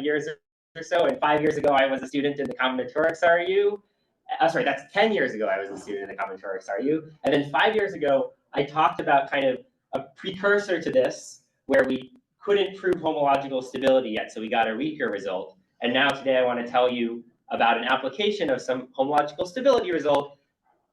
years or so, and 5 years ago I was a student in the combinatorics RU. Sorry, that's 10 years ago I was a student in the combinatorics RU. And then 5 years ago, I talked about kind of a precursor to this, where we couldn't prove homological stability yet, so we got a weaker result. And now today I want to tell you about an application of some homological stability result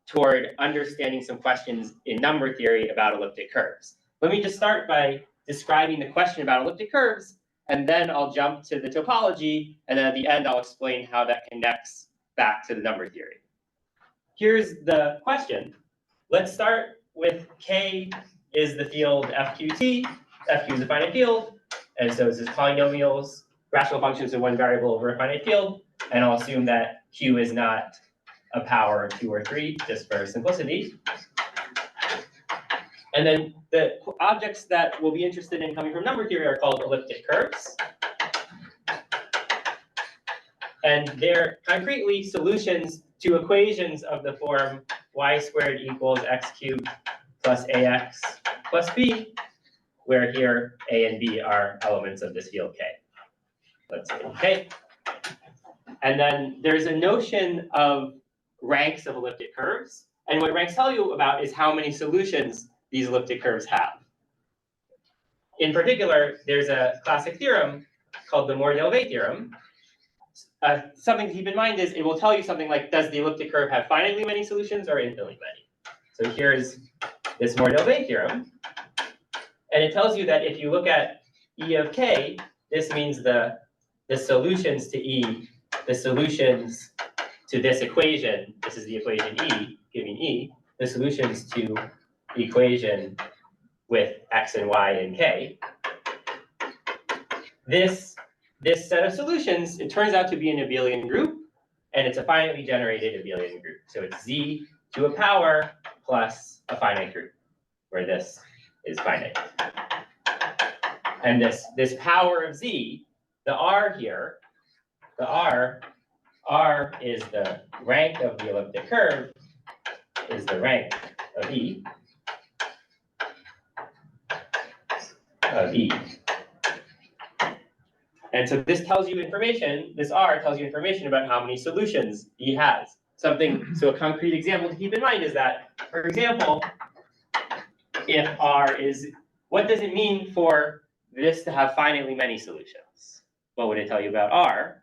toward understanding some questions in number theory about elliptic curves. Let me just start by describing the question about elliptic curves, and then I'll jump to the topology, and then at the end I'll explain how that connects back to the number theory. Here's the question. Let's start with K is the field FQT. FQ is a finite field, and so this is polynomials, rational functions of one variable over a finite field, and I'll assume that Q is not a power of 2 or 3, just for simplicity. And then the objects that we'll be interested in coming from number theory are called elliptic curves. And they're concretely solutions to equations of the form y squared equals x cubed plus ax plus b, where here a and b are elements of this field K. Let's say K. And then there's a notion of ranks of elliptic curves. And what ranks tell you about is how many solutions these elliptic curves have. In particular, there's a classic theorem called the Moore-Delvey theorem. Something to keep in mind is it will tell you something like, does the elliptic curve have finitely many solutions or infinitely many? So here's this Moore-Delvey theorem. And it tells you that if you look at E of K, this means the solutions to E, the solutions to this equation, this is the equation E, giving E, the solutions to the equation with X and Y and K. This set of solutions, it turns out to be an abelian group, and it's a finitely generated abelian group. So it's Z to a power plus a finite group, where this is finite. And this power of Z, the R here, the R is the rank of the elliptic curve, is the rank of E. And so this tells you information, this R tells you information about how many solutions E has. So a concrete example to keep in mind is that, for example, if R is, what does it mean for this to have finitely many solutions? What would it tell you about R?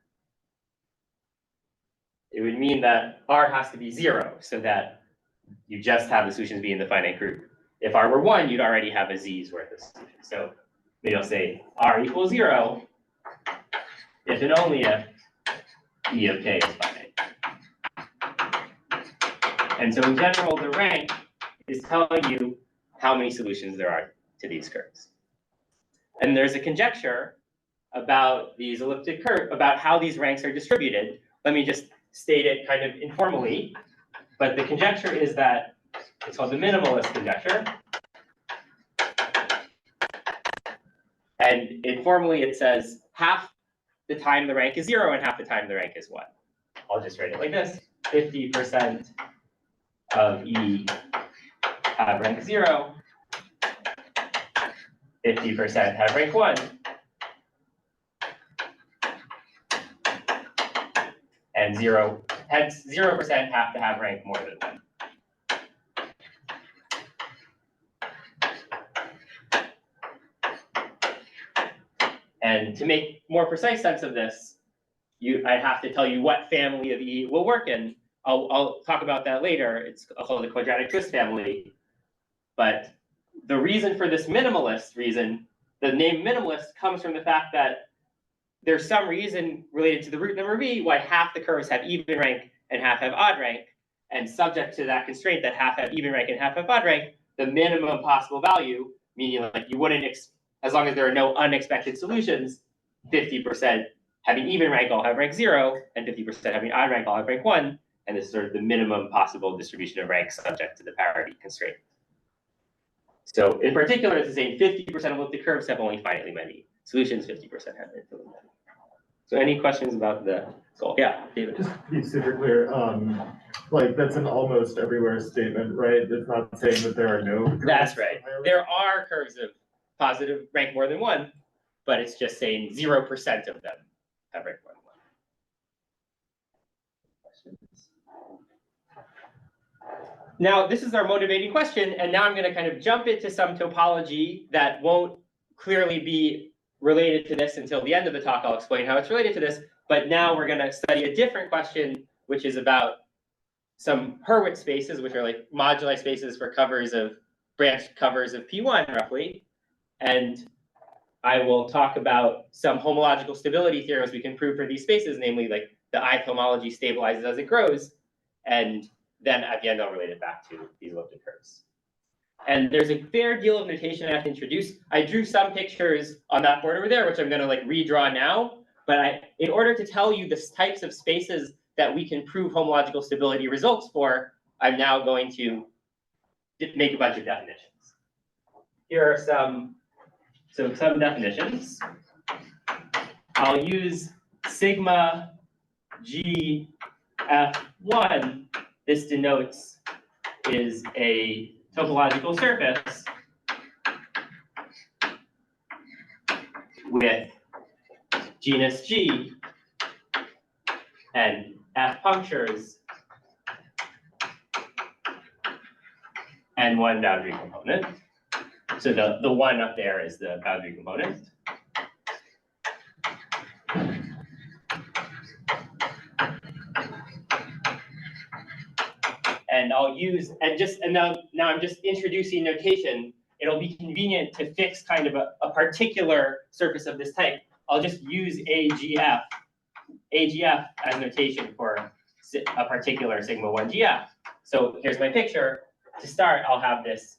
It would mean that R has to be 0, so that you just have the solutions be in the finite group. If R were 1, you'd already have a Z's worth of solutions. So maybe I'll say R equals 0 if and only if E of K is finite. And so in general, the rank is telling you how many solutions there are to these curves. And there's a conjecture about these elliptic curves, about how these ranks are distributed. Let me just state it kind of informally, but the conjecture is that it's called the minimalist conjecture. And informally, it says half the time the rank is 0 and half the time the rank is 1. I'll just write it like this. 50% of E have rank 0, 50% have rank 1, and 0% have to have rank more than 1. And to make more precise sense of this, I have to tell you what family of E will work in. I'll talk about that later. It's called the quadratic twist family. But the reason for this minimalist reason, the name minimalist comes from the fact that there's some reason related to the root number V why half the curves have even rank and half have odd rank. And subject to that constraint that half have even rank and half have odd rank, the minimum possible value, meaning like you wouldn't, as long as there are no unexpected solutions, 50% having even rank all have rank 0, and 50% having odd rank all have rank 1. And this is sort of the minimum possible distribution of ranks subject to the parity constraint. So in particular, it's saying 50% of elliptic curves have only finitely many solutions, 50% have infinitely many. So any questions about the goal? Yeah, David. Just to be super clear, like that's an almost everywhere statement, right? It's not saying that there are no curves. That's right. There are curves of positive rank more than 1, but it's just saying 0% of them have right more than one. Questions? Now, this is our motivating question, and now I'm going to kind of jump into some topology that won't clearly be related to this until the end of the talk. I'll explain how it's related to this, but now we're going to study a different question, which is about some Hurwitz spaces, which are like moduli spaces for covers of branch covers of P1 roughly. And I will talk about some homological stability theorems we can prove for these spaces, namely like the ith homology stabilizes as it grows. And then at the end, I'll relate it back to these elliptic curves. And there's a fair deal of notation I have to introduce. I drew some pictures on that board over there, which I'm going to like redraw now. But in order to tell you the types of spaces that we can prove homological stability results for, I'm now going to make a bunch of definitions. Here are some definitions. I'll use sigma GF1. This denotes is a topological surface with genus G and F punctures and one boundary component. So the one up there is the boundary component. And I'll use, and now I'm just introducing notation. It'll be convenient to fix kind of a particular surface of this type. I'll just use AGF as notation for a particular sigma 1 GF. So here's my picture. To start, I'll have this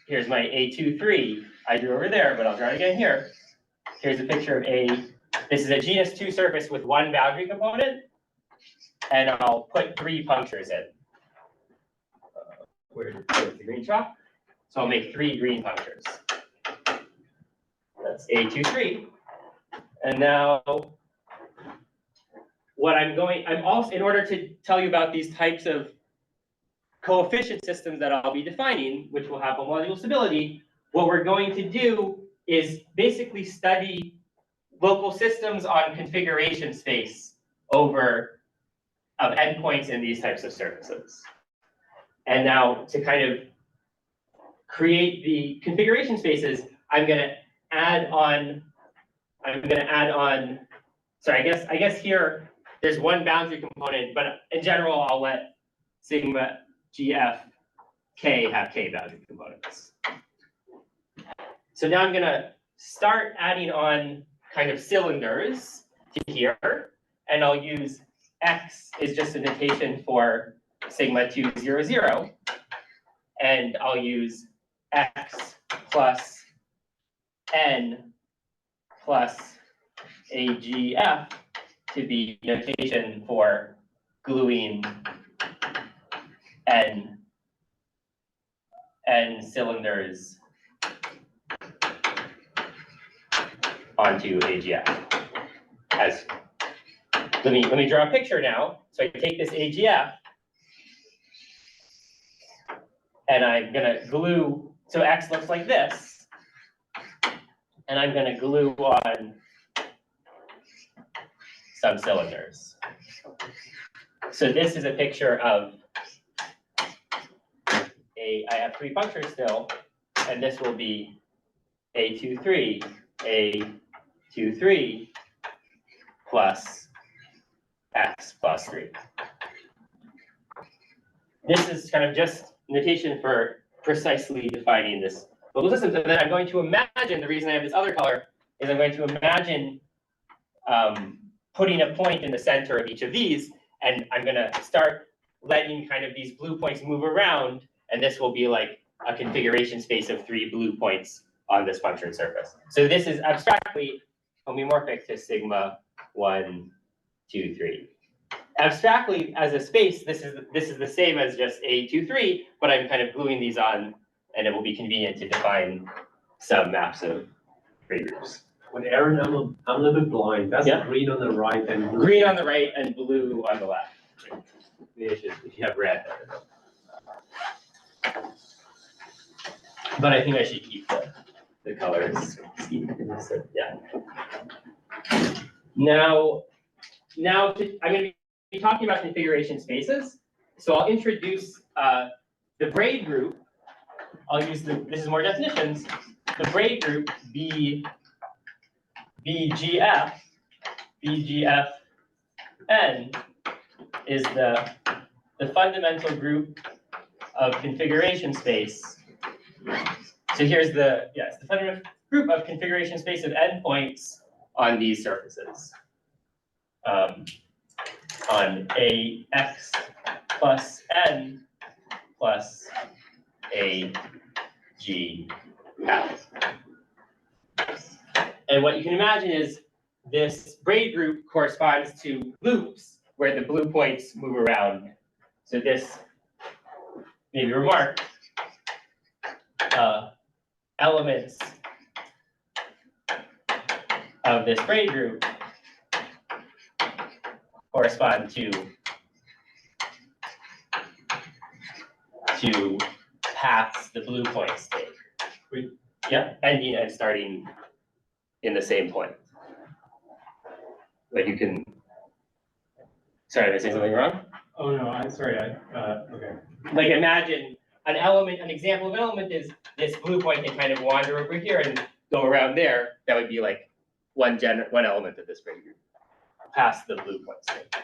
here's my A23 I drew over there, but I'll draw it again here. Here's a picture of this is a genus 2 surface with one boundary component, and I'll put 3 punctures in. Where's the green chalk? So I'll make 3 green punctures. That's A23. And now I'm also, in order to tell you about these types of coefficient systems that I'll be defining, which will have homological stability, what we're going to do is basically study local systems on configuration space of endpoints in these types of surfaces. And now to kind of create the configuration spaces, I'm going to add on, sorry, I guess here there's one boundary component, but in general, I'll let sigma GF K have K boundary components. So now I'm going to start adding on kind of cylinders to here, and I'll use X is just a notation for sigma 2, 0, 0, and I'll use X plus N plus AGF to be notation for gluing N cylinders onto AGF. Let me draw a picture now. So I take this AGF and I'm gonna glue, so X looks like this, and I'm gonna glue on some cylinders. So this is a picture of I have 3 punctures still, and this will be A23, A23 plus X plus 3. This is kind of just notation for precisely defining this local system. So then I'm going to imagine, the reason I have this other color is I'm going to imagine putting a point in the center of each of these, and I'm going to start letting kind of these blue points move around, and this will be like a configuration space of 3 blue points on this punctured surface. So this is abstractly homomorphic to sigma 1, 2, 3. Abstractly, as a space, this is the same as just A23, but I'm kind of gluing these on, and it will be convenient to define some maps of gray groups. When Aaron, I'm a little bit blind. That's green on the right and blue. Green on the right and blue on the left. If you have red. But I think I should keep the colors scheme. Yeah. Now, I'm going to be talking about configuration spaces. So I'll introduce the braid group. I'll use this is more definitions. The braid group BGF N is the fundamental group of configuration space. So here's the fundamental group of configuration space of endpoints on these surfaces. On AX plus N plus AGF. And what you can imagine is this braid group corresponds to loops where the blue points move around. So this maybe remark elements of this braid group correspond to paths the blue points take. Yeah, ending and starting in the same point. Like you can. Sorry, did I say something wrong? Oh, no, I'm sorry, okay. Like imagine an example of an element is this blue point can kind of wander over here and go around there. That would be like one element of this braid group past the blue point state.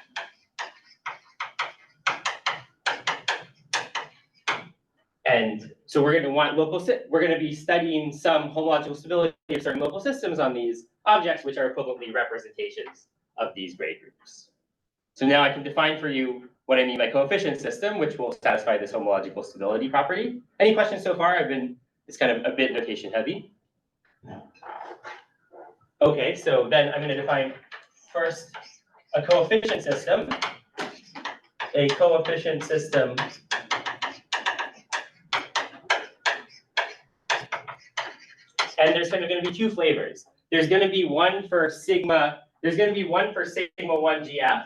And so we're going to want we're going to be studying some homological stability of certain local systems on these objects, which are equivalently representations of these braid groups. So now I can define for you what I mean by coefficient system, which will satisfy this homological stability property. Any questions so far? It's kind of a bit notation heavy. Okay, so then I'm going to define first a coefficient system. A coefficient system and there's going to be two flavors. There's going to be one for sigma, there's going to be one for sigma 1 GF.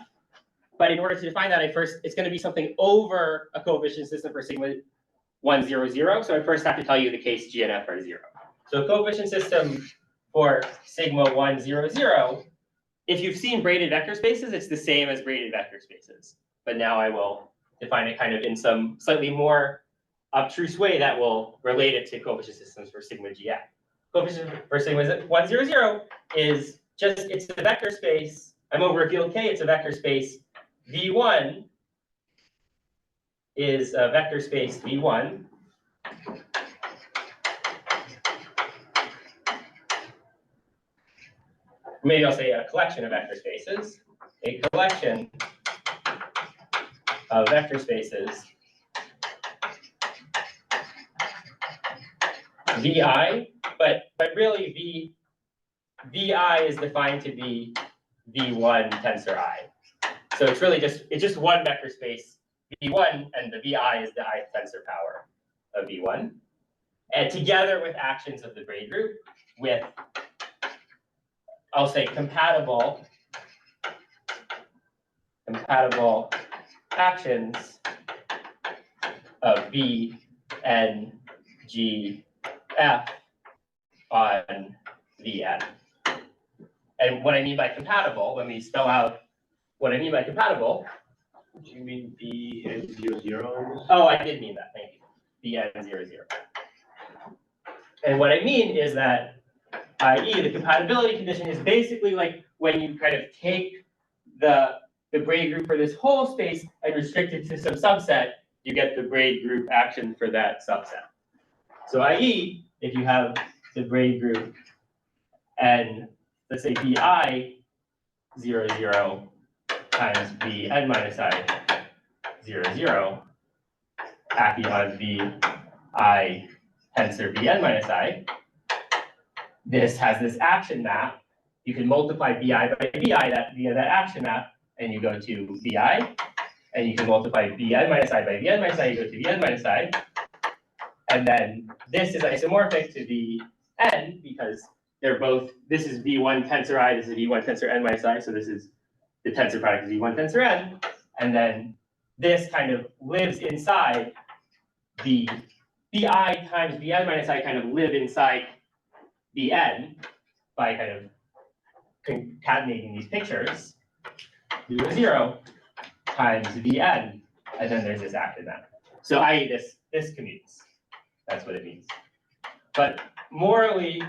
But in order to define that, it's going to be something over a coefficient system for sigma 1, 0, 0. So I first have to tell you the case G and F are 0. So a coefficient system for sigma 1, 0, 0, if you've seen braided vector spaces, it's the same as braided vector spaces. But now I will define it kind of in some slightly more obtruse way that will relate it to coefficient systems for sigma GF. Coefficient for sigma 1, 0, 0 is just, it's a vector space. I'm over a field K, it's a vector space. V1 is a vector space V1. Maybe I'll say a collection of vector spaces. A collection of vector spaces VI, but really VI is defined to be V1 tensor I. So it's really just one vector space V1, and the VI is the I tensor power of V1. And together with actions of the braid group with, I'll say compatible actions of V, N, G, F on Vn. And what I mean by compatible, let me spell out what I mean by compatible. Do you mean B and 0, 0? Oh, I did mean that, thank you. Bn 0, 0. And what I mean is that, i.e. the compatibility condition is basically like when you kind of take the braid group for this whole space and restrict it to some subset, you get the braid group action for that subset. So i.e. if you have the braid group and let's say Bi 0, 0 times Bn minus I 0, 0 acting on Vi tensor Bn minus I, this has this action map. You can multiply Bi by Vi via that action map, and you go to Vi, and you can multiply Bn minus I by Vn minus I, you go to Vn minus I. And then this is isomorphic to Vn because they're both, this is V1 tensor I, this is V1 tensor n minus I, so this is the tensor product is V1 tensor n. And then this kind of lives inside the Bi times Vn minus I kind of live inside Vn by kind of concatenating these pictures, u0 times vn, and then there's this active map. So i.e. this commutes. That's what it means. But morally,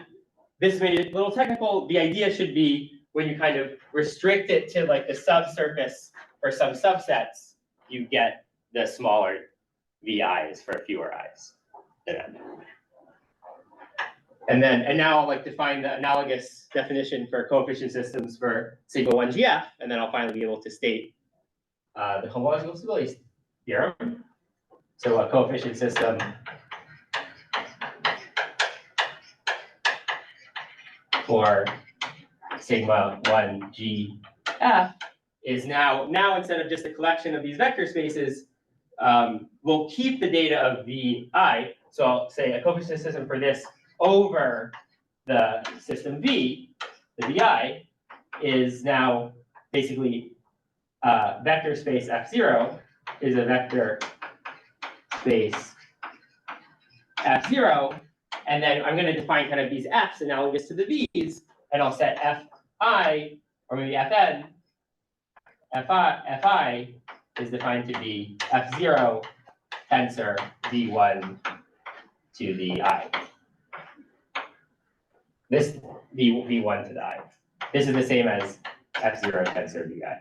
this made it a little technical. The idea should be when you kind of restrict it to like the subsurface or some subsets, you get the smaller vi's for fewer i's than n. And now I'll like define the analogous definition for coefficient systems for sigma 1 GF, and then I'll finally be able to state the homological stability theorem. So a coefficient system for sigma 1 GF is now instead of just a collection of these vector spaces, we'll keep the data of VI. So I'll say a coefficient system for this over the system V, the VI, is now basically vector space F0 is a vector space F0. And then I'm going to define kind of these Fs analogous to the Vs, and I'll set Fi, or maybe Fn. Fi is defined to be F0 tensor V1 to the I. This V1 to the I. This is the same as F0 tensor Vi.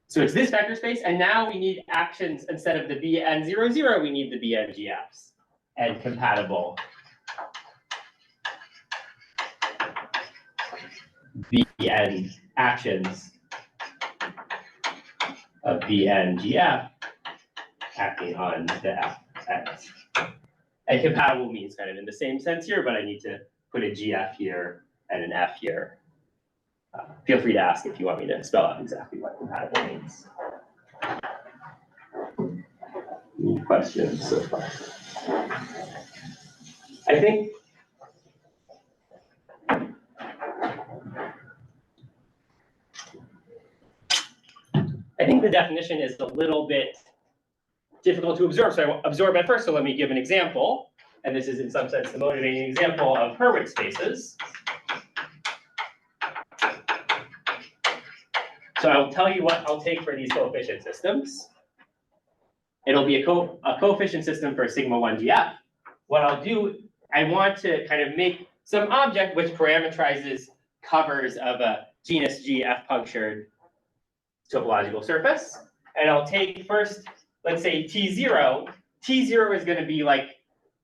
So it's this vector space, and now we need actions instead of the Bn00, we need the Bngfs and compatible Bn actions of Bngf acting on the Fx. And compatible means kind of in the same sense here, but I need to put a GF here and an F here. Feel free to ask if you want me to spell out exactly what compatible means. Any questions so far? I think the definition is a little bit difficult to absorb. So I won't absorb at first, so let me give an example. And this is in some sense the motivating example of Hurwitz spaces. So I'll tell you what I'll take for these coefficient systems. It'll be a coefficient system for sigma 1 GF. What I'll do, I want to kind of make some object which parameterizes covers of a genus G F punctured topological surface. And I'll take first, let's say T0. T0 is going to be like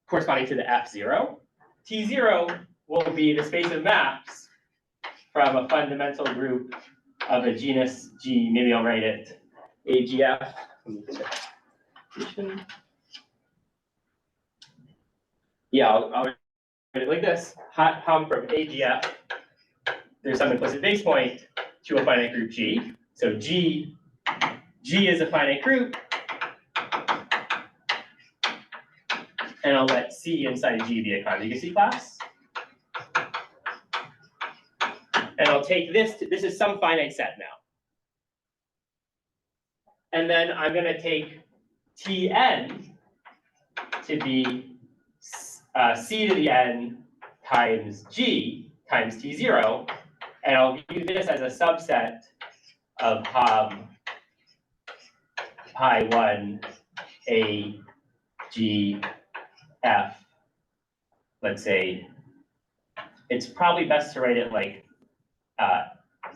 corresponding to the F0. T0 will be the space of maps from a fundamental group of a genus G. Maybe I'll write it AGF. Yeah, I'll write it like this. Hum from AGF. There's some implicit base point to a finite group G. So G is a finite group. And I'll let C inside G be a conjugacy class. And I'll take this, this is some finite set now. And then I'm going to take Tn to be C to the n times G times T0. And I'll view this as a subset of pi 1 A G F. Let's say it's probably best to write it like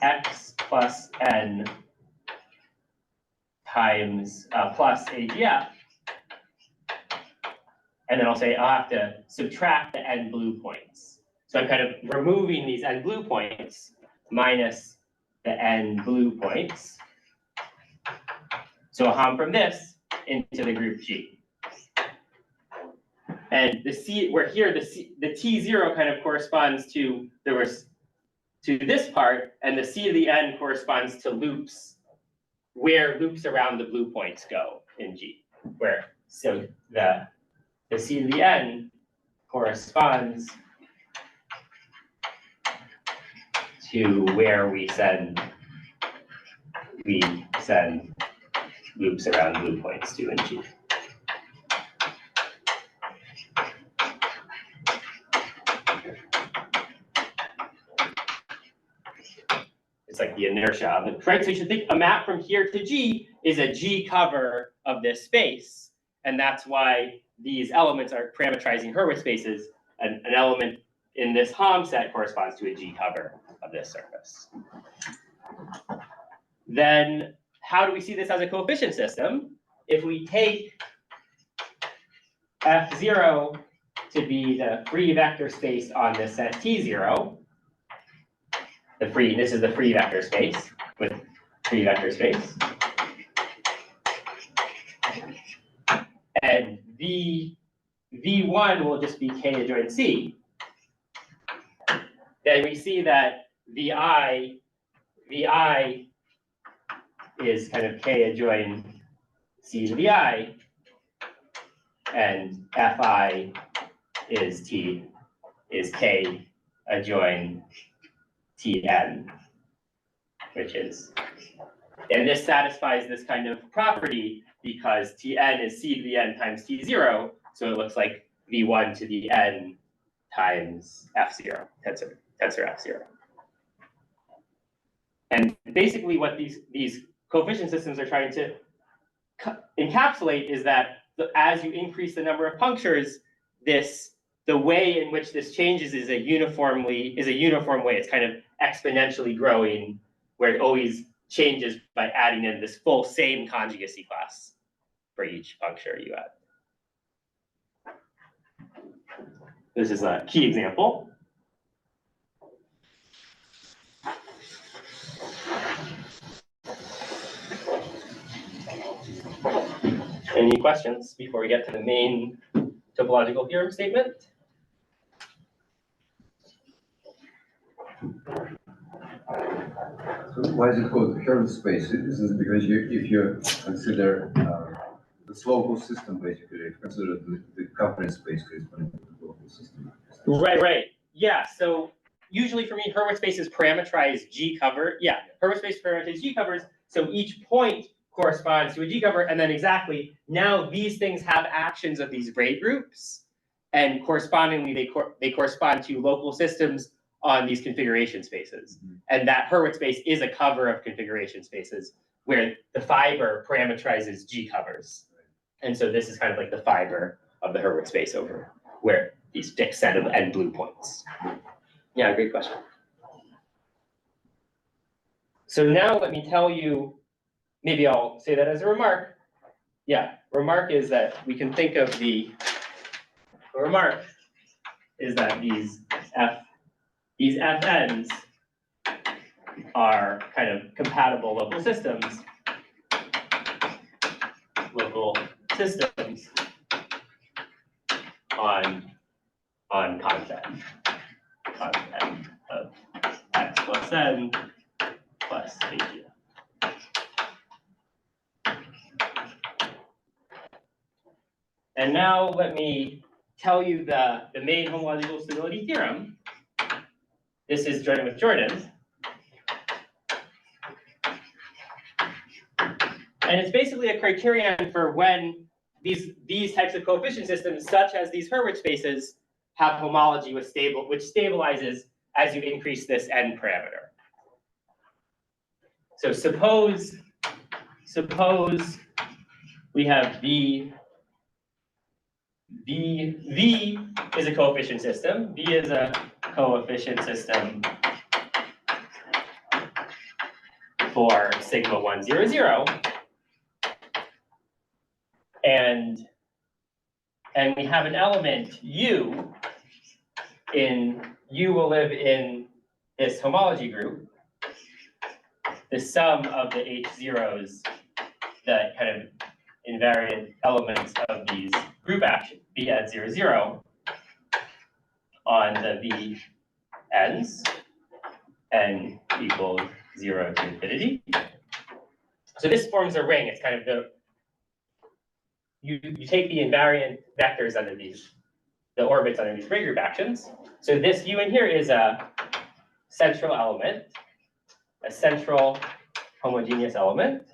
x plus n times plus AGF. And then I'll say I'll have to subtract the n blue points. So I'm kind of removing these n blue points minus the n blue points. So I'll hum from this into the group G. And the C, where here the T0 kind of corresponds to this part, and the C to the n corresponds to loops, where loops around the blue points go in G. So the C to the n corresponds to where we send loops around blue points to in G. it's like the inertia of it, right? So you should think a map from here to G is a G cover of this space. And that's why these elements are parametrizing Hurwitz spaces. And an element in this Hom set corresponds to a G cover of this surface. Then how do we see this as a coefficient system? If we take F0 to be the free vector space on this set T0, this is the free vector space with free vector space. And V1 will just be K adjoint C. Then we see that VI is kind of K adjoint C to VI, and Fi is K adjoint Tn, which is, and this satisfies this kind of property because Tn is C to the n times T0, so it looks like V1 to the n times F0, tensor F0. And basically what these coefficient systems are trying to encapsulate is that as you increase the number of punctures, the way in which this changes is a uniform way. It's kind of exponentially growing, where it always changes by adding in this full same conjugacy class for each puncture you add. This is a key example. Any questions before we get to the main topological theorem statement? So why is it called Hurwitz space? Is it because if you consider the local system, basically, if you consider the covering space corresponding to the local system? Right. Yeah, so usually for me, Hurwitz spaces parameterize G cover. Yeah, Hurwitz space parameterize G covers. So each point corresponds to a G cover, and then exactly, now these things have actions of these braid groups, and correspondingly, they correspond to local systems on these configuration spaces. Mm-hmm. And that Hurwitz space is a cover of configuration spaces where the fiber parameterizes G covers. And so this is kind of like the fiber of the Hurwitz space over where these fixed set of n blue points. Yeah, great question. So now let me tell you, maybe I'll say that as a remark. Yeah, remark is that we can think of the remark is that these FNs are kind of compatible local systems on concept of x plus n plus AG. And now let me tell you the main homological stability theorem. This is Jordan with Jordan. And it's basically a criterion for when these types of coefficient systems, such as these Hurwitz spaces, have homology which stabilizes as you increase this n parameter. So suppose we have V is a coefficient system. V is a coefficient system for sigma 1, 0, 0. And we have an element U will live in this homology group. The sum of the H0s, the kind of invariant elements of these group action B at 0, 0 on the V ends, n equals 0 to infinity. So this forms a ring. It's kind of you take the invariant vectors under the orbits under these braid group actions. So this U in here is a central element, a central homogeneous element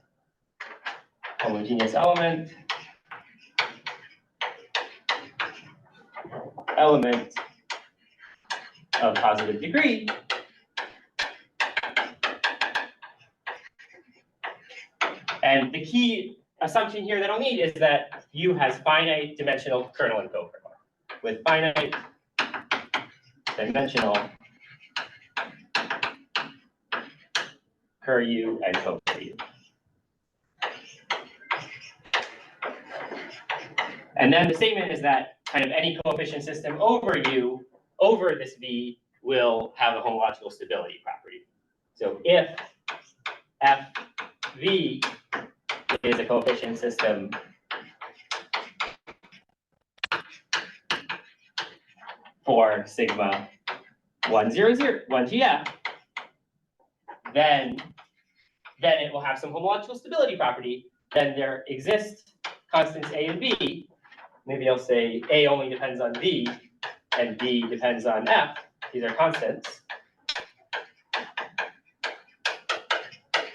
of positive degree. And the key assumption here that I'll need is that U has finite dimensional kernel and co-kernel. With finite dimensional Cur U and co-Cur U. And then the statement is that kind of any coefficient system over U, over this V, will have a homological stability property. So if FV is a coefficient system for sigma 1, 0, 0, 1 GF, then it will have some homological stability property. Then there exist constants A and B. Maybe I'll say A only depends on V and B depends on F. These are constants.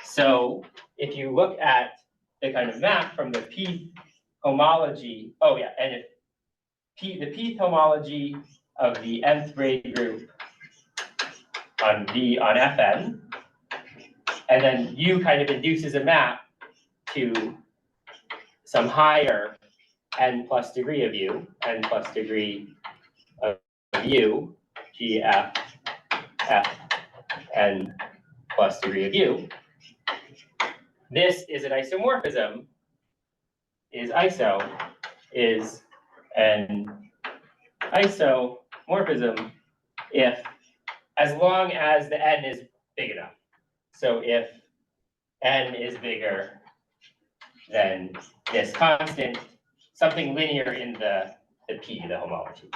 So if you look at the kind of map from the P homology, oh yeah, and if the P homology of the nth grade group on V on Fn, and then U kind of induces a map to some higher n plus degree of U, n plus degree of U, G, F, F, n plus degree of U. This is an isomorphism, is an isomorphism if, as long as the n is big enough. So if n is bigger than this constant, something linear in the P, the homology.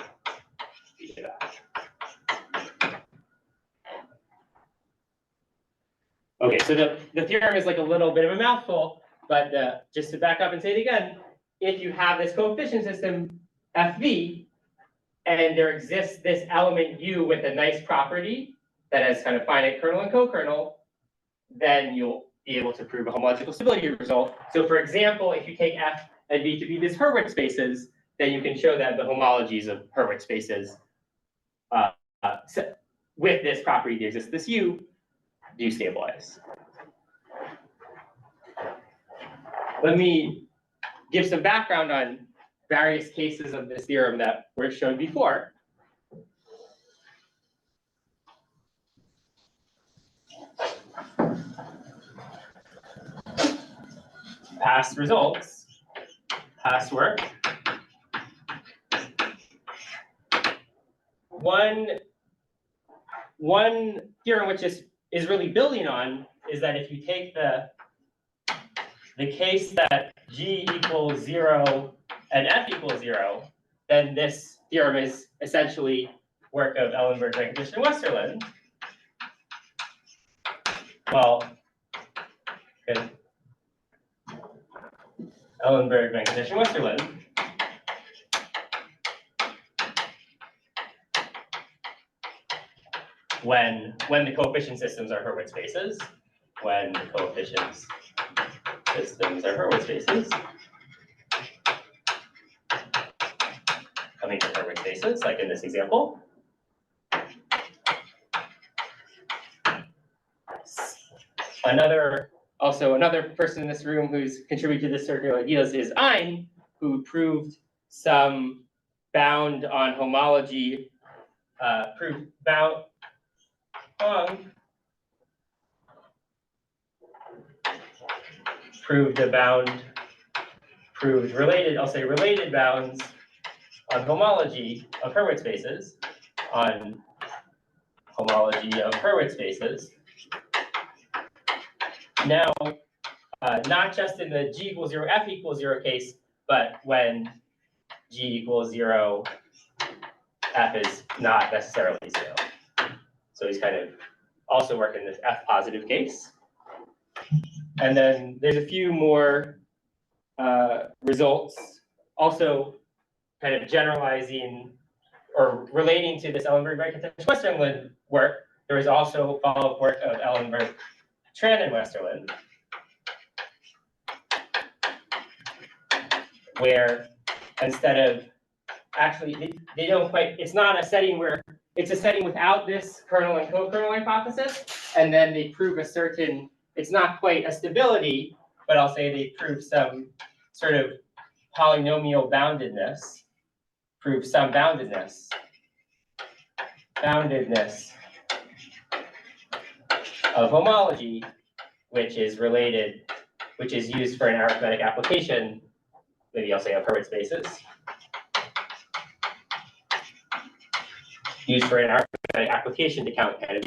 Okay, so the theorem is like a little bit of a mouthful, but just to back up and say it again, if you have this coefficient system, FV, and there exists this element U with a nice property that has kind of finite kernel and co-kernel, then you'll be able to prove a homological stability result. So for example, if you take F and V to be these Hurwitz spaces, then you can show that the homologies of Hurwitz spaces with this property that exists, this U, do stabilize. Let me give some background on various cases of this theorem that were shown before. Past results, past work. One theorem which is really building on is that if you take the case that G equals 0 and F equals 0, then this theorem is essentially work of Ellenberg, Venkatesh, and Westerlund. Well, good. Ellenberg, Venkatesh, and Westerlund. When the coefficient systems are Hurwitz spaces, when the coefficient systems are Hurwitz spaces, coming from Hurwitz spaces, like in this example. Another person in this room who's contributed to this circular ideas is Ein, who proved some bound on homology, proved related, I'll say related bounds on homology of Hurwitz spaces, on homology of Hurwitz spaces. Now, not just in the G equals 0, F equals 0 case, but when G equals 0, F is not necessarily 0. So he's kind of also working this F positive case. And then there's a few more results, also kind of generalizing or relating to this Ellenberg, Venkatesh, Westerlund work. There is also follow-up work of Ellenberg, Tran, and Westerlund, where instead of actually, they don't quite, it's not a setting where, it's a setting without this kernel and co-kernel hypothesis, and then they prove a certain, it's not quite a stability, but I'll say they prove some sort of polynomial boundedness, prove some boundedness of homology, which is used for an arithmetic application, maybe I'll say of Hurwitz spaces. Used for an arithmetic application to count kind of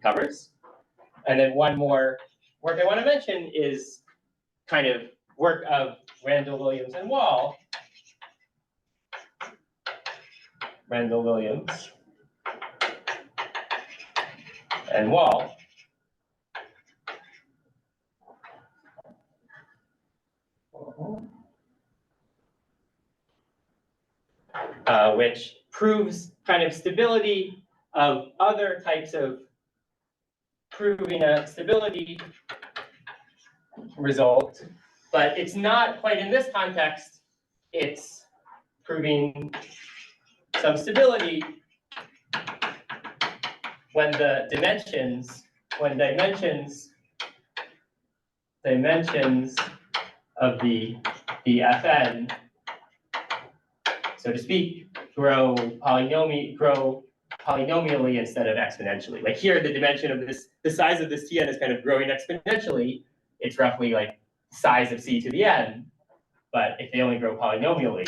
covers. And then one more work I want to mention is kind of work of Randall, Williams, and Wall. Randall, Williams, and Wall. Which proves kind of stability of other types of proving a stability result, but it's not quite in this context. It's proving some stability when the dimensions of the Fn, so to speak, grow polynomially instead of exponentially. Like here, the dimension of the size of this Tn is kind of growing exponentially. It's roughly like the size of C to the n, but if they only grow polynomially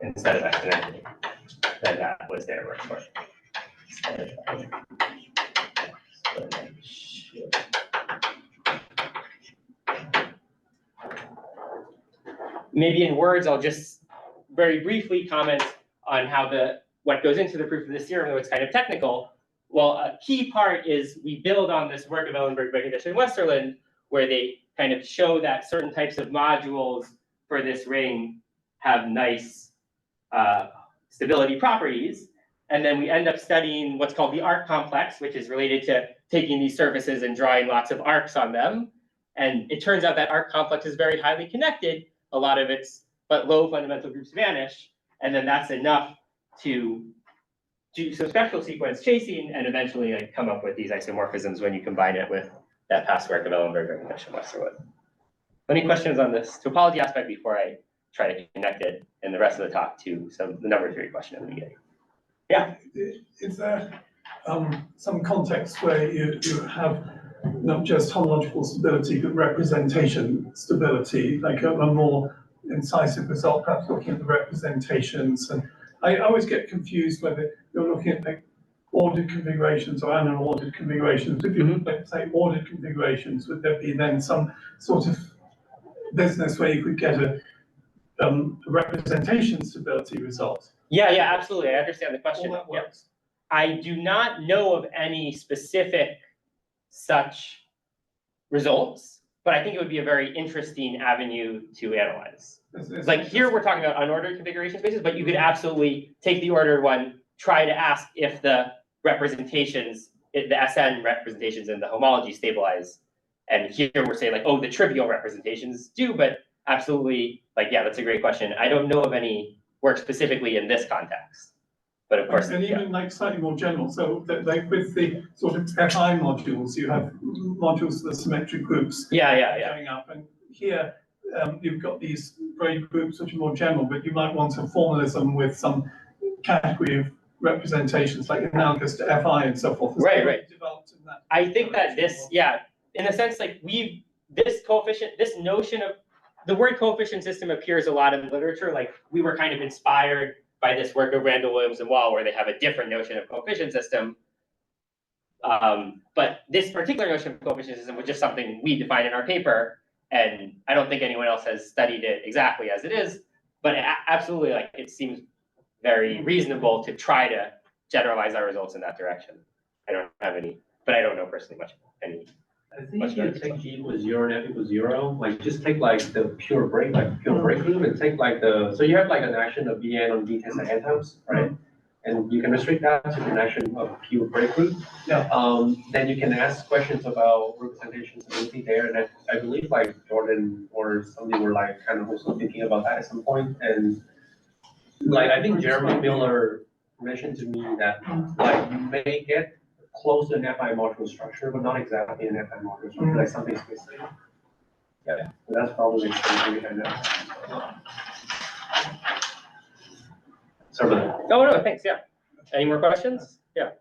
instead of exponentially, then that was their work for it. Maybe in words, I'll just very briefly comment on how what goes into the proof of this theorem, though it's kind of technical. Well, a key part is we build on this work of Ellenberg, Breckenridge, and Westerlund, where they kind of show that certain types of modules for this ring have nice stability properties. And then we end up studying what's called the arc complex, which is related to taking these surfaces and drawing lots of arcs on them. And it turns out that arc complex is very highly connected. A lot of but low fundamental groups vanish. And then that's enough to do some spectral sequence chasing and eventually like come up with these isomorphisms when you combine it with that past work of Ellenberg, Breckenridge, and Westerlund. Any questions on this topology aspect before I try to connect it in the rest of the talk to the number theory question in the beginning? Yeah. Is there some context where you have not just homological stability, but representation stability, like a more incisive result, perhaps looking at the representations? And I always get confused whether you're looking at like ordered configurations or unordered configurations. If you look at, say, ordered configurations, would there be then some sort of business where you could get a representation stability result? Yeah, absolutely. I understand the question. All that works. I do not know of any specific such results, but I think it would be a very interesting avenue to analyze. Like here, we're talking about unordered configuration spaces, but you could absolutely take the ordered one, try to ask if the representations, the SN representations in the homology stabilize. And here we're saying like, oh, the trivial representations do, but absolutely, like, yeah, that's a great question. I don't know of any work specifically in this context. But of course, and even like slightly more general. So that, like with the sort of FI modules, you have modules that are symmetric groups. Going up, and here you've got these braid groups which are more general, but you might want a formalism with some category of representations, like analogous to FI and so forth. Right. Developed in that. I think that this, in a sense, like this notion of the word coefficient system appears a lot in literature. Like we were kind of inspired by this work of Randall, Williams, and Wall, where they have a different notion of coefficient system. But this particular notion of coefficient system was just something we defined in our paper, and I don't think anyone else has studied it exactly as it is, but absolutely, like it seems very reasonable to try to generalize our results in that direction. I don't have any, but I don't know personally much any. I think if you take G equals 0 and F equals 0, like just take like the pure break group and take like so you have like an action of Bn on D tensor n times, right? And you can restrict that to an action of pure break group. Then you can ask questions about representation stability there. And I believe like Jordan or somebody were like kind of also thinking about that at some point. And like I think Jeremy Miller mentioned to me that like you may get close to an FI modular structure, but not exactly an FI modular structure, like something specific. Yeah, so that's probably the thing we can do. Sorry about that. Oh, no, thanks, yeah. Any more questions? Yeah.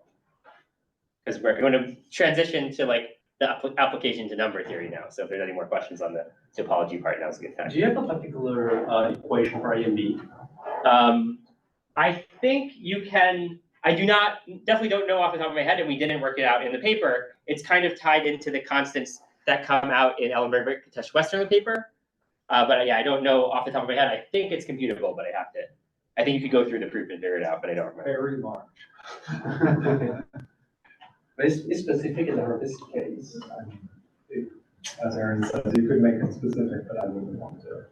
Because we're going to transition to like the application to number theory now. So if there's any more questions on the topology part, now's a good time. Do you have a particular equation for A and B? I think you can, I do not, definitely don't know off the top of my head, and we didn't work it out in the paper. It's kind of tied into the constants that come out in Ellenberg-Tesch-Westerlin paper. But yeah, I don't know off the top of my head. I think it's computable, but I think you could go through the proof and figure it out, but I don't remember. Very large. But it's specific in the Hurwitz case. As Aaron says, you could make it specific, but I wouldn't want to.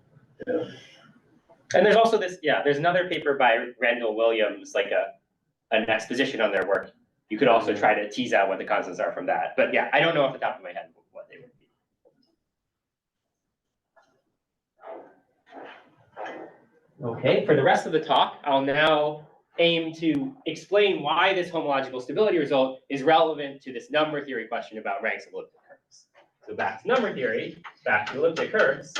And there's also this, yeah, there's another paper by Randall Williams, like an exposition on their work. You could also try to tease out what the constants are from that. But yeah, I don't know off the top of my head what they would be. Okay, for the rest of the talk, I'll now aim to explain why this homological stability result is relevant to this number theory question about ranks of elliptic curves. So back to number theory, back to elliptic curves.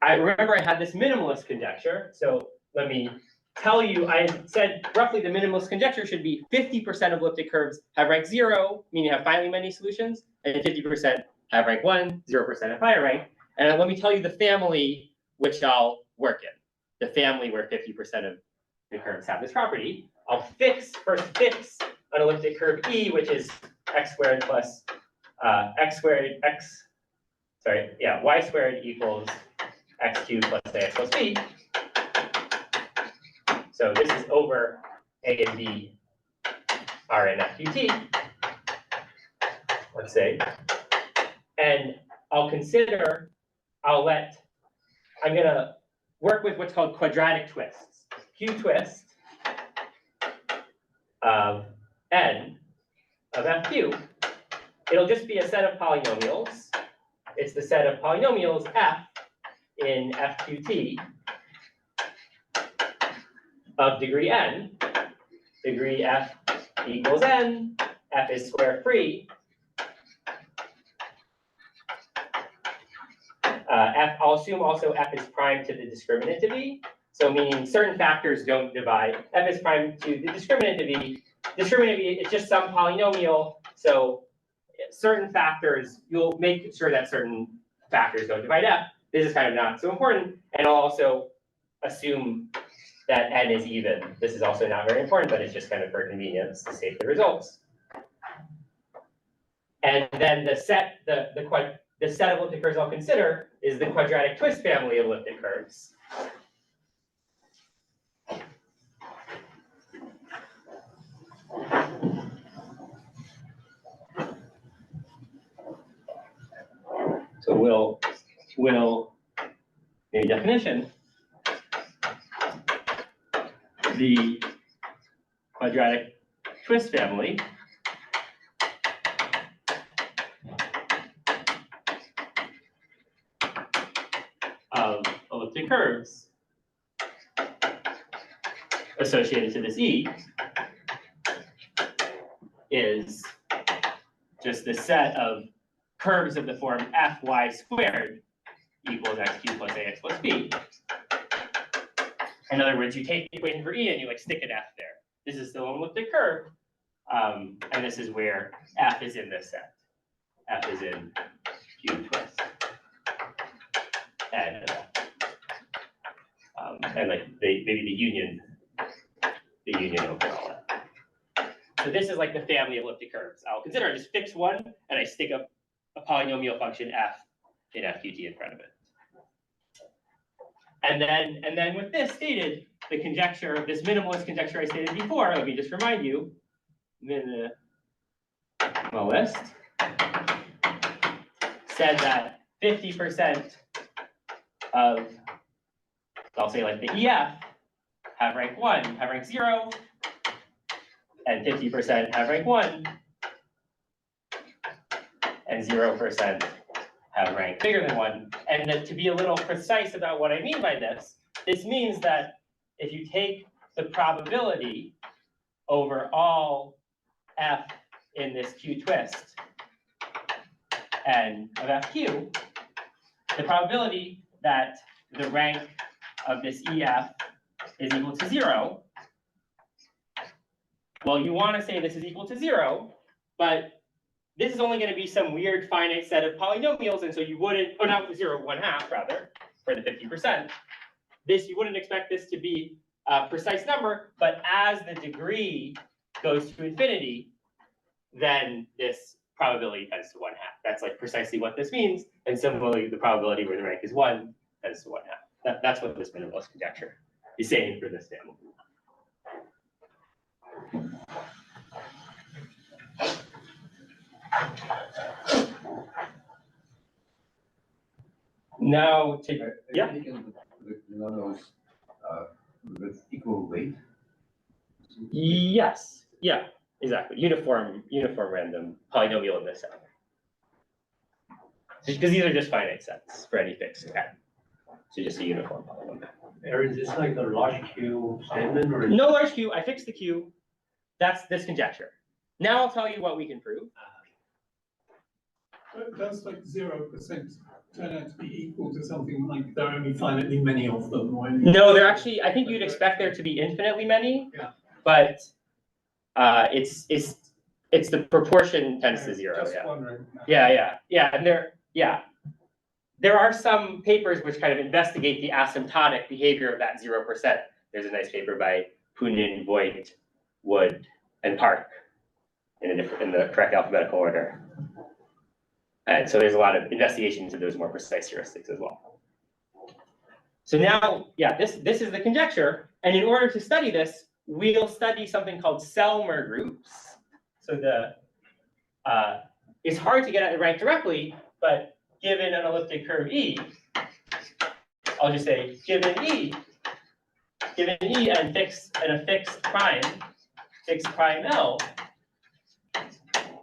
I remember I had this minimalist conjecture. So let me tell you, I said roughly the minimalist conjecture should be 50% of elliptic curves have rank 0, meaning have finely many solutions, and 50% have rank 1, 0% have higher rank. And let me tell you the family which I'll work in, the family where 50% of the curves have this property. I'll first fix an elliptic curve E, which is x squared plus y squared equals x cubed plus ax plus b. So this is over A and B are in FQT, let's say. And I'm gonna work with what's called quadratic twists. Q twist of n of FQ. It'll just be a set of polynomials. It's the set of polynomials f in FQT of degree n. Degree f equals n. F is square free. I'll assume also f is prime to the discriminant of e. So meaning certain factors don't divide. F is prime to the discriminant of e. Discriminant of e is just some polynomial. So certain factors, you'll make sure that certain factors don't divide f. This is kind of not so important. And I'll also assume that n is even. This is also not very important, but it's just kind of for convenience to save the results. And then the set of elliptic curves I'll consider is the quadratic twist family of elliptic curves. So we'll a definition. The quadratic twist family of elliptic curves associated to this E is just the set of curves of the form fy squared equals x cubed plus ax plus b. In other words, you take the equation for E and you like stick an f there. This is still an elliptic curve, and this is where f is in this set. F is in cube twist. And like maybe the union over all that. So this is like the family of elliptic curves. I'll consider I just fix one and I stick a polynomial function f in FQT in front of it. And then with this stated, the conjecture, this minimalist conjecture I stated before, let me just remind you, minimalist said that 50% of, I'll say like the EF have rank 1, have rank 0, and 50% have rank 1, and 0% have rank bigger than 1. And then to be a little precise about what I mean by this, this means that if you take the probability over all f in this Q twist and of FQ, the probability that the rank of this EF is equal to 0, well, you want to say this is equal to 0, but this is only going to be some weird finite set of polynomials, and so you wouldn't, or not 0, 1/2 rather, for the 50%. You wouldn't expect this to be a precise number, but as the degree goes to infinity, then this probability tends to 1/2. That's like precisely what this means, and similarly, the probability where the rank is 1 tends to 1/2. That's what this minimalist conjecture is saying for this family. Now, yeah. Taking the monos with equal weight. Yes, yeah, exactly. Uniform random polynomial in this set. Because these are just finite sets for any fixed n. So just a uniform polynomial. Aaron, is this like the large Q statement or? No large Q, I fixed the Q. That's this conjecture. Now I'll tell you what we can prove. Does like 0% turn out to be equal to something like there are only finitely many of them? Or any... No, they're actually, I think you'd expect there to be infinitely many, Yeah. but it's the proportion tends to 0. Just Yeah. wondering. Yeah, and there are some papers which kind of investigate the asymptotic behavior of that 0%. There's a nice paper by Poonen, Voigt, Wood, and Park in the correct alphabetical order. And so there's a lot of investigation into those more precise heuristics as well. So now, yeah, this is the conjecture. And in order to study this, we'll study something called Selmer groups. So it's hard to get at the rank directly, but given an elliptic curve E, I'll just say given E and a fixed prime L,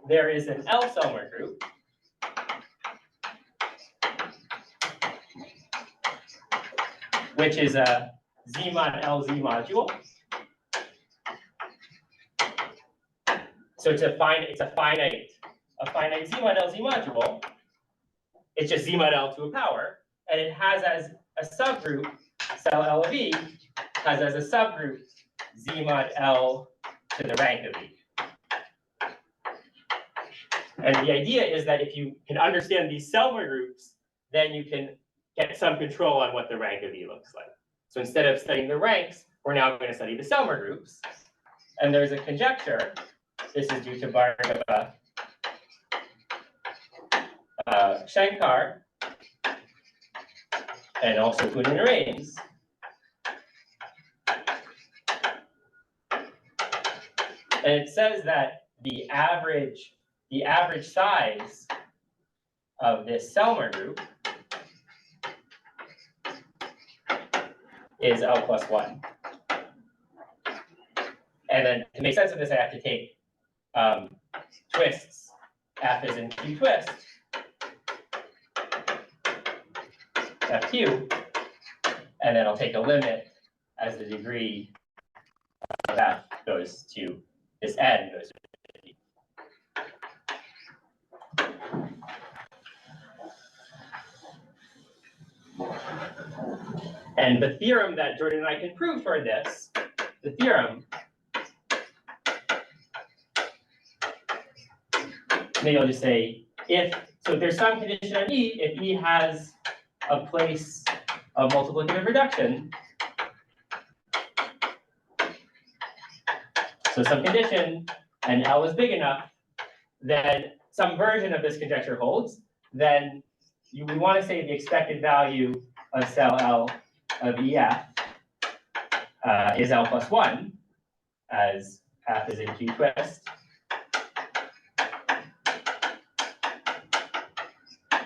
there is an L Selmer group. Which is a Z mod LZ module. So it's a finite Z mod LZ module. It's just Z mod L to a power, and it has as a subgroup, cell L of E, has as a subgroup Z mod L to the rank of E. And the idea is that if you can understand these Selmer groups, then you can get some control on what the rank of E looks like. So instead of studying the ranks, we're now going to study the Selmer groups. And there's a conjecture. This is due to Bhargava, Shankar, and also Poonen and Raines. And it says that the average size of this Selmer group is L plus 1. And then to make sense of this, I have to take twists. F is in Q twist, FQ, and then I'll take a limit as the degree of F goes to this N goes to infinity. And the theorem that Jordan and I can prove for this, the theorem, maybe I'll just say so there's some condition on E, if E has a place of multiplicative reduction, so some condition, and L is big enough, then some version of this conjecture holds, then we want to say the expected value of cell L of EF is L plus 1, as F is in Q twist.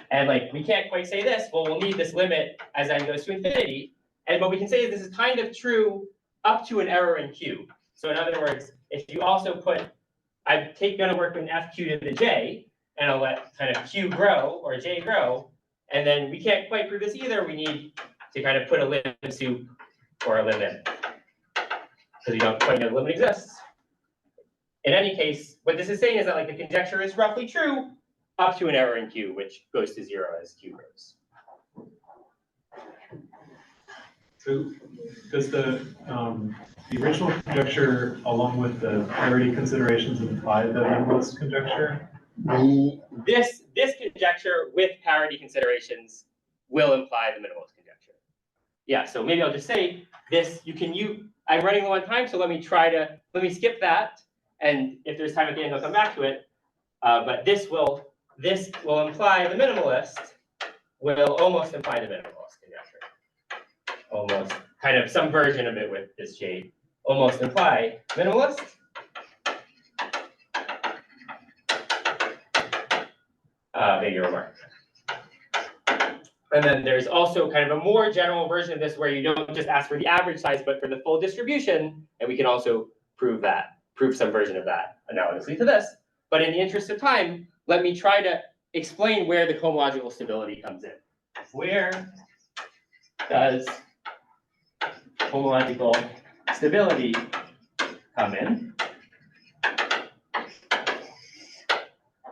And like, we can't quite say this, well, we'll need this limit as n goes to infinity. And what we can say is this is kind of true up to an error in Q. So in other words, if you also put, I'm going to work with FQ to the J, and I'll let kind of Q grow or J grow. And then we can't quite prove this either. We need to kind of put a limit to or a limit, because we don't quite know the limit exists. In any case, what this is saying is that like the conjecture is roughly true up to an error in Q, which goes to 0 as Q grows. So does the original conjecture, along with the parity considerations, imply the minimalist conjecture? This conjecture with parity considerations will imply the minimalist conjecture. Yeah, so maybe I'll just say this, I'm running low on time, so let me skip that. And if there's time at the end, I'll come back to it. But this will imply the minimalist will almost imply the minimalist conjecture. Almost, kind of some version of it with this shade. Almost imply minimalist. Maybe a remark. And then there's also kind of a more general version of this where you don't just ask for the average size, but for the full distribution. And we can also prove some version of that analogously to this. But in the interest of time, let me try to explain where the homological stability comes in. Where does homological stability come in?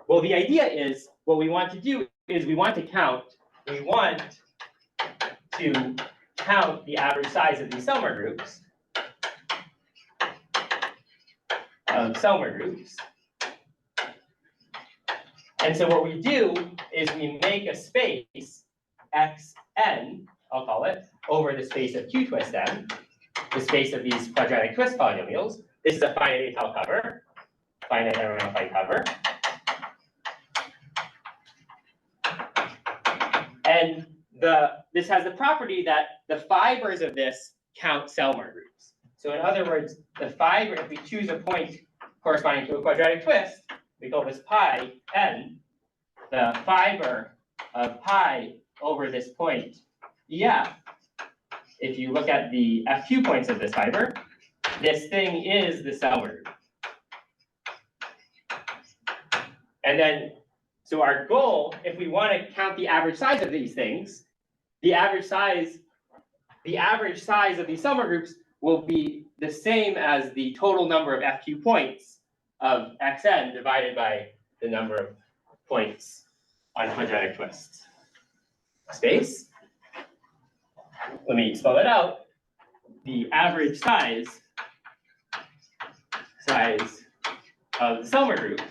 Well, the idea is what we want to do is we want to count the average size of these Selmer groups. And so what we do is we make a space Xn, I'll call it, over the space of Q twist n, the space of these quadratic twist polynomials. This is a finite Eiffel cover, finite Ehrenfeld cover. And this has the property that the fibers of this count Selmer groups. So in other words, the fiber, if we choose a point corresponding to a quadratic twist, we call this pi n, the fiber of pi over this point Ef. If you look at the FQ points of this fiber, this thing is the Selmer group. And then, so our goal, if we want to count the average size of these things, the average size of these Selmer groups will be the same as the total number of FQ points of Xn divided by the number of points on quadratic twists space. Let me spell it out. The average size of the Selmer group,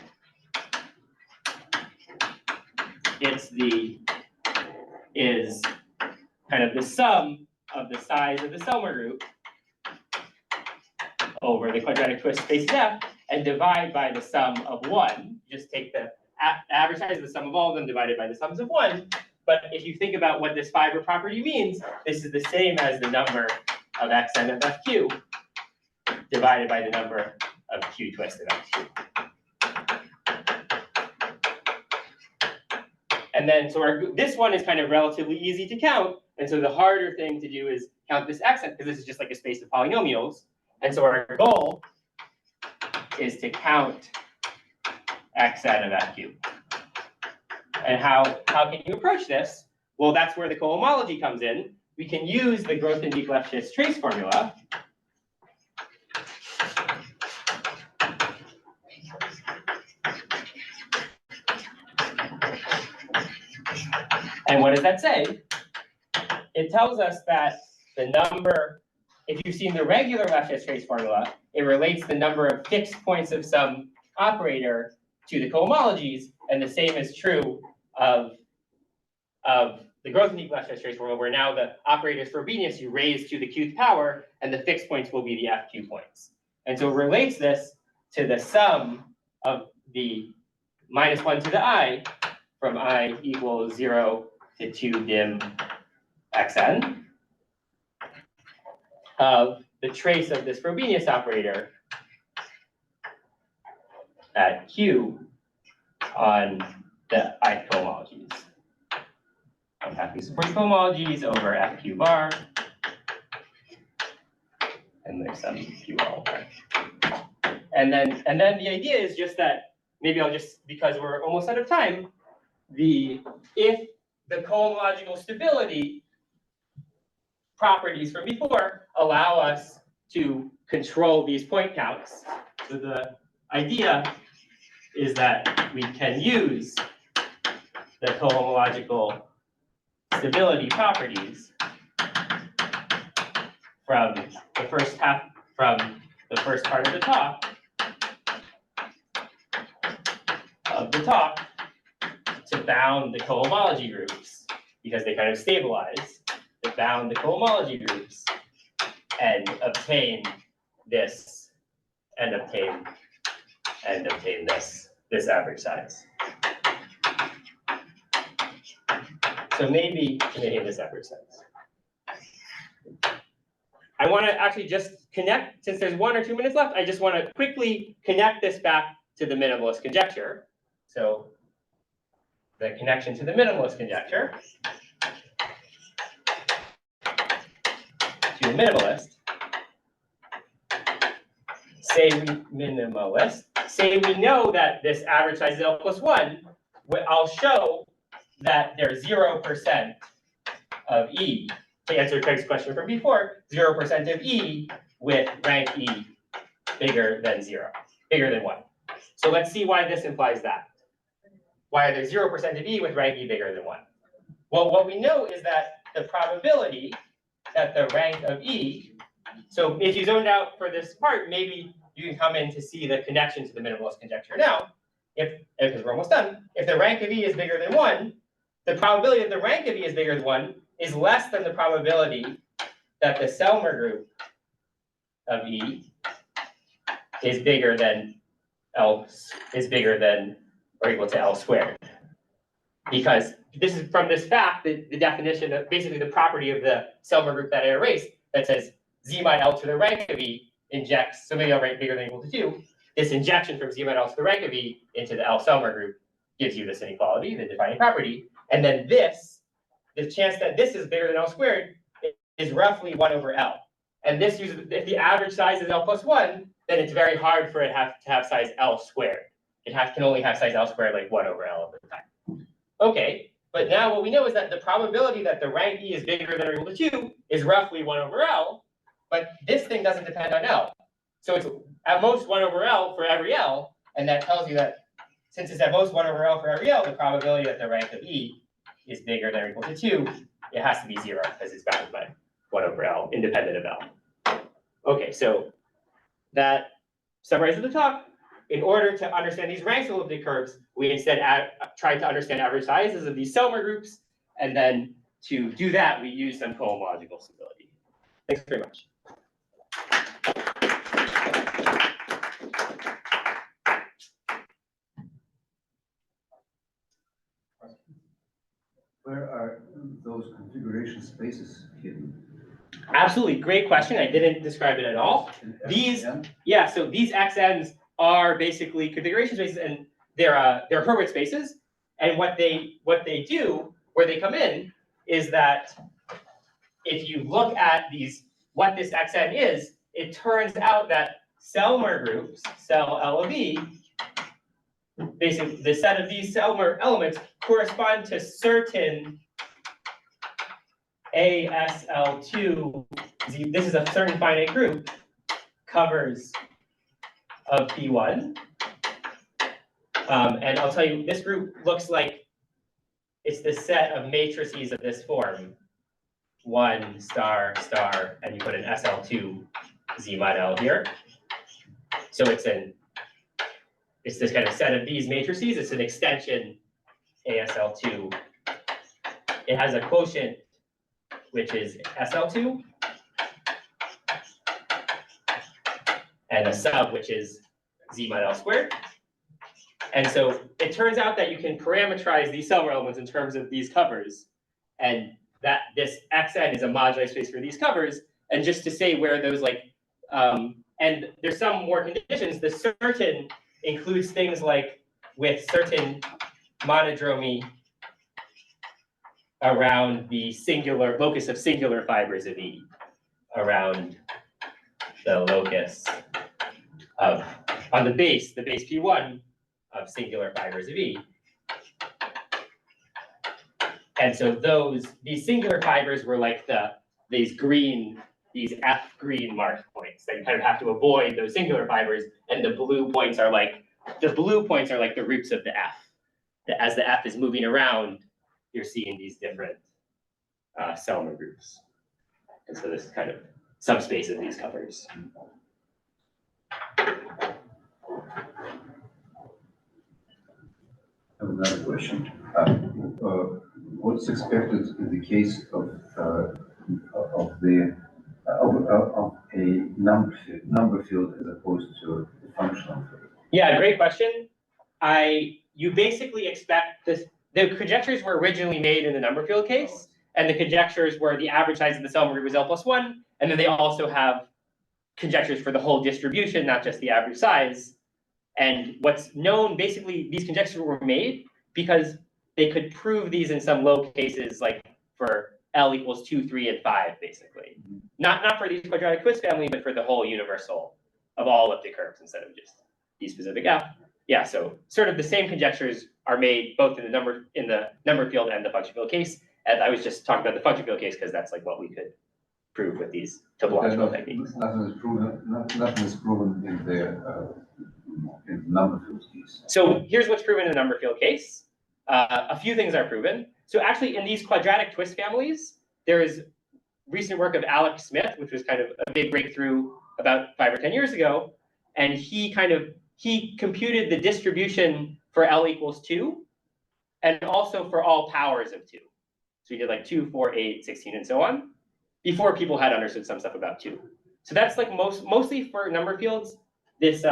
is kind of the sum of the size of the Selmer group over the quadratic twist space F and divide by the sum of 1. Just take the average size of the sum of all of them divided by the sums of 1. But if you think about what this fiber property means, this is the same as the number of Xn of FQ divided by the number of Q twist of FQ. And then, so this one is kind of relatively easy to count. And so the harder thing to do is count this Xn, because this is just like a space of polynomials. And so our goal is to count Xn of FQ. And how can you approach this? Well, that's where the cohomology comes in. We can use the Grothendieck-Lefschetz trace formula. And what does that say? It tells us that the number, if you've seen the regular Lefschetz trace formula, it relates the number of fixed points of some operator to the cohomologies, and the same is true of the Grothendieck-Lefschetz trace formula, where now the operators for Frobenius you raise to the qth power, and the fixed points will be the FQ points. And so it relates this to the sum of the -1 to the I, from I equals 0 to 2 dim Xn, of the trace of this Frobenius operator at Q on the ith cohomologies. I'm happy to support cohomologies over FQ bar, and there's some QL. And then the idea is just that, maybe I'll just, because we're almost out of time, if the cohomological stability properties from before allow us to control these point counts. So the idea is that we can use the cohomological stability properties from the first part of the talk to bound the cohomology groups, because they kind of stabilize, to bound the cohomology groups and obtain this and obtain this average size. So maybe this average size. I want to actually just connect, since there's 1 or 2 minutes left, I just want to quickly connect this back to the minimalist conjecture. So the connection to the minimalist conjecture, to the minimalist, say we know that this average size is L plus 1, I'll show that there's 0% of E. To answer Craig's question from before, 0% of E with rank E bigger than 1. So let's see why this implies that. Why are there 0% of E with rank E bigger than 1? Well, what we know is that the probability that the rank of E, so if you zoned out for this part, maybe you can come in to see the connection to the minimalist conjecture now, because we're almost done. If the rank of E is bigger than 1, the probability that the rank of E is bigger than 1 is less than the probability that the Selmer group of E is bigger than or equal to L squared. Because this is from this fact, the definition of basically the property of the Selmer group that I erased that says Z mod L to the rank of E injects, so maybe I'll write bigger than or equal to 2. This injection from Z mod L to the rank of E into the L Selmer group gives you this inequality, the defining property. And then this, the chance that this is bigger than L squared is roughly 1 over L. And this uses, if the average size is L plus 1, then it's very hard for it to have size L squared. It can only have size L squared like 1 over L at the time. Okay, but now what we know is that the probability that the rank E is bigger than or equal to 2 is roughly 1 over L, but this thing doesn't depend on L. So it's at most 1 over L for every L, and that tells you that since it's at most 1 over L for every L, the probability that the rank of E is bigger than or equal to 2, it has to be 0 because it's bounded by 1 over L, independent of L. Okay, so that summarizes the talk. In order to understand these rank elliptic curves, we instead tried to understand average sizes of these Selmer groups, and then to do that, we use some cohomological stability. Thanks very much. Where are those configuration spaces hidden? Absolutely, great question. I didn't describe it at all. These, yeah, so these XNs are basically configuration spaces, and they're Hurwitz spaces. And what they do, where they come in, is that if you look at what this XN is, it turns out that Selmer groups, cell L of E, basically the set of these Selmer elements correspond to certain ASL2, this is a certain finite group, covers of P1. And I'll tell you, this group looks like it's the set of matrices of this form, 1 star star, and you put an SL2 Z mod L here. So it's this kind of set of these matrices. It's an extension ASL2. It has a quotient which is SL2, and a sub which is Z mod L squared. And so it turns out that you can parameterize these Selmer elements in terms of these covers, and that this XN is a moduli space for these covers. And just to say where those and there's some more conditions. The certain includes things like with certain monodromy around the singular locus of singular fibers of E, around the locus of, on the base P1 of singular fibers of E. And so these singular fibers were like these F green marked points that you kind of have to avoid those singular fibers, and the blue points are like the roots of the F. As the F is moving around, you're seeing these different Selmer groups. And so this is kind of subspace of these covers. I have another question. What's expected in the case of a number field as opposed to a functional field? Yeah, great question. You basically expect this. The conjectures were originally made in the number field case, and the conjectures were the average size of the Selmer group was L+1, and then they also have conjectures for the whole distribution, not just the average size. And what's known, basically, these conjectures were made because they could prove these in some low cases, like for L equals 2, 3, and 5, basically. Not for these quadratic twist family, but for the whole universal of all elliptic curves instead of just the specific F. Yeah, so sort of the same conjectures are made both in the number field and the function field case. And I was just talking about the function field case because that's like what we could prove with these topological techniques. Nothing is proven in the number field case. So here's what's proven in the number field case. A few things are proven. So actually in these quadratic twist families, there is recent work of Alex Smith, which was kind of a big breakthrough about 5 or 10 years ago. And he computed the distribution for L equals 2 and also for all powers of 2. So he did like 2, 4, 8, 16, and so on, before people had understood some stuff about 2. So that's like mostly for number fields. This,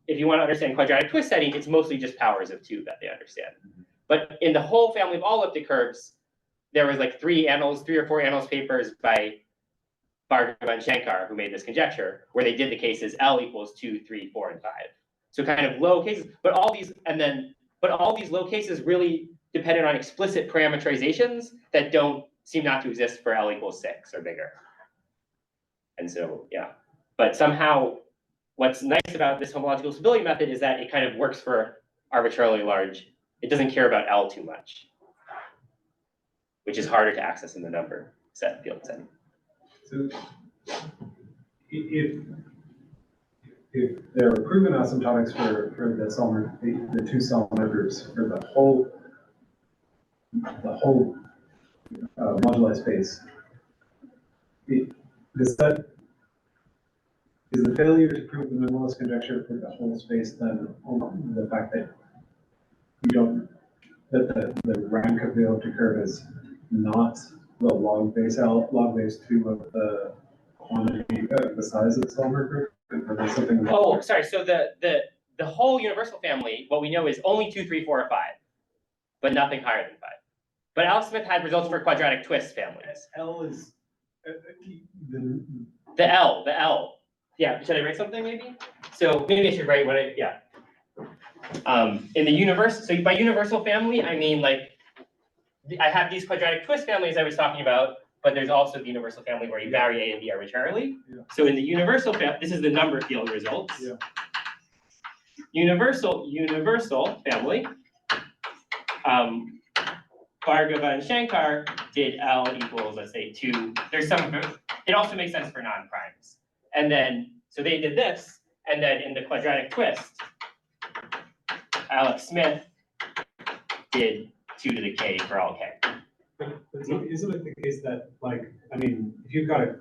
if you want to understand quadratic twist setting, it's mostly just powers of 2 that they understand. But in the whole family of all elliptic curves, there was like 3 or 4 annals papers by Bhargava and Shankar who made this conjecture, where they did the cases L equals 2, 3, 4, and 5. So kind of low cases, but all these low cases really depended on explicit parameterizations that don't seem not to exist for L equals 6 or bigger. And so, yeah, but somehow what's nice about this homological stability method is that it kind of works for arbitrarily large. It doesn't care about L too much, which is harder to access in the number set field setting. So if there are proven asymptotics for the Selmer, the two Selmer groups for the whole moduli space, is the failure to prove the minimalist conjecture for the whole space then on the fact that the rank of the elliptic curve is not the log base 2 of the quantity the size of the Selmer group? Or there's something Oh, sorry. So the whole universal family, what we know is only 2, 3, 4, or 5, but nothing higher than 5. But Alex Smith had results for quadratic twist families. L is The L. Yeah, should I write something maybe? So maybe I should write what yeah. In the universe, so by universal family, I mean like, I have these quadratic twist families I was talking about, but there's also the universal family where you vary A and B arbitrarily. Yeah. So in the universal family, this is the number field results. Yeah. Universal family. Bhargava and Shankar did L equals, let's say 2. There's some, it also makes sense for non-primes. And then, so they did this, and then in the quadratic twist, Alex Smith did 2 to the K for all K. But isn't it the case that, like, I mean, if you've got a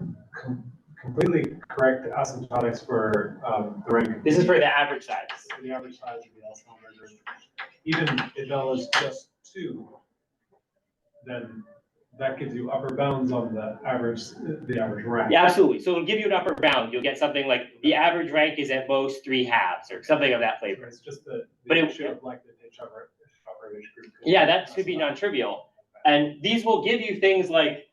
completely correct asymptotics for the rank. This is for the average size. The average size of the Selmer group. Even if L is just 2, then that gives you upper bounds on the average rank. Yeah, absolutely. So it'll give you an upper bound. You'll get something like the average rank is at most 3/2 or something of that flavor. It's just the But it- issue of like the niche upper age group. Yeah, that should be non-trivial. And these will give you things like,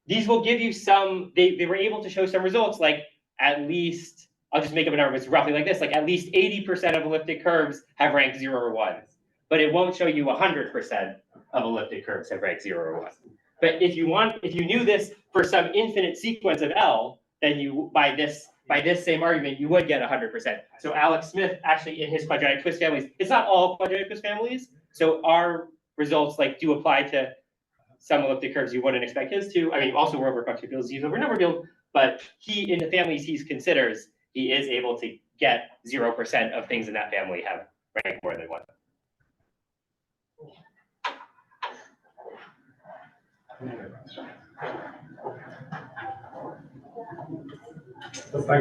these will give you some, they were able to show some results like at least, I'll just make up a number, it's roughly like this, like at least 80% of elliptic curves have rank 0 or 1. But it won't show you 100% of elliptic curves have rank 0 or 1. But if you knew this for some infinite sequence of L, then you, by this same argument, you would get 100%. So Alex Smith actually in his quadratic twist families, it's not all quadratic twist families. So our results like do apply to some elliptic curves you wouldn't expect his to. I mean, also over function fields used over number field, but he, in the families he considers, he is able to get 0% of things in that family have rank more than 1. So thank